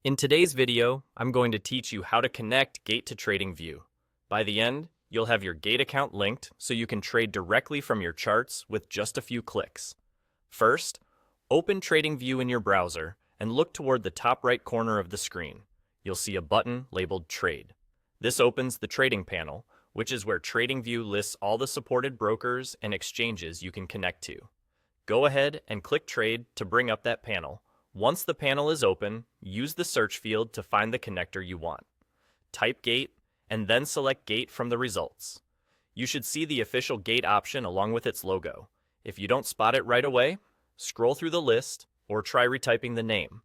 In today's video, I'm going to teach you how to connect Gate to TradingView. By the end, you'll have your Gate account linked so you can trade directly from your charts with just a few clicks. First, open TradingView in your browser and look toward the top right corner of the screen. You'll see a button labeled Trade. This opens the trading panel, which is where TradingView lists all the supported brokers and exchanges you can connect to. Go ahead and click Trade to bring up that panel. Once the panel is open, use the search field to find the connector you want. Type Gate, and then select Gate from the results. You should see the official Gate option along with its logo. If you don't spot it right away, scroll through the list or try retyping the name.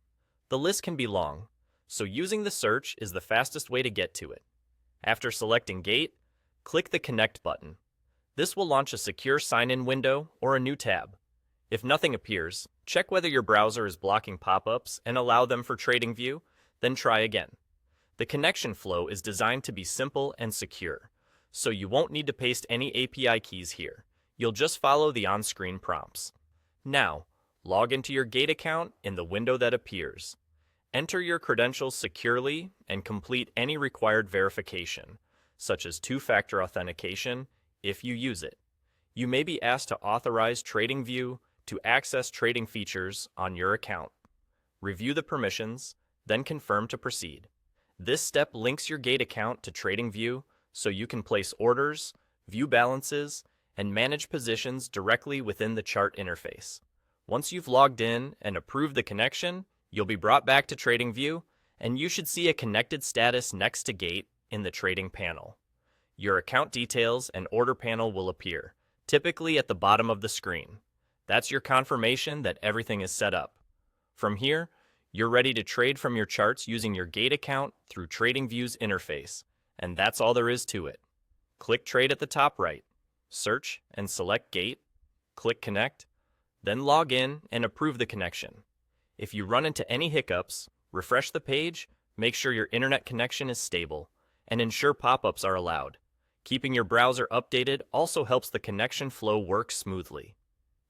The list can be long, so using the search is the fastest way to get to it. After selecting Gate, click the Connect button. This will launch a secure sign-in window or a new tab. If nothing appears, check whether your browser is blocking pop-ups and allow them for TradingView, then try again. The connection flow is designed to be simple and secure, so you won't need to paste any API keys here. You'll just follow the on-screen prompts. Now, log into your Gate account in the window that appears. Enter your credentials securely and complete any required verification, such as two-factor authentication, if you use it. You may be asked to authorize TradingView to access trading features on your account. Review the permissions, then confirm to proceed. This step links your Gate account to TradingView so you can place orders, view balances, and manage positions directly within the chart interface. Once you've logged in and approved the connection, you'll be brought back to TradingView, and you should see a connected status next to Gate in the trading panel. Your account details and order panel will appear, typically at the bottom of the screen. That's your confirmation that everything is set up. From here, you're ready to trade from your charts using your Gate account through TradingView's interface, and that's all there is to it. Click Trade at the top right, search and select Gate, click Connect, then log in and approve the connection. If you run into any hiccups, refresh the page, make sure your internet connection is stable, and ensure pop-ups are allowed. Keeping your browser updated also helps the connection flow work smoothly.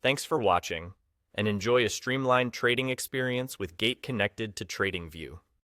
Thanks for watching, and enjoy a streamlined trading experience with Gate connected to TradingView.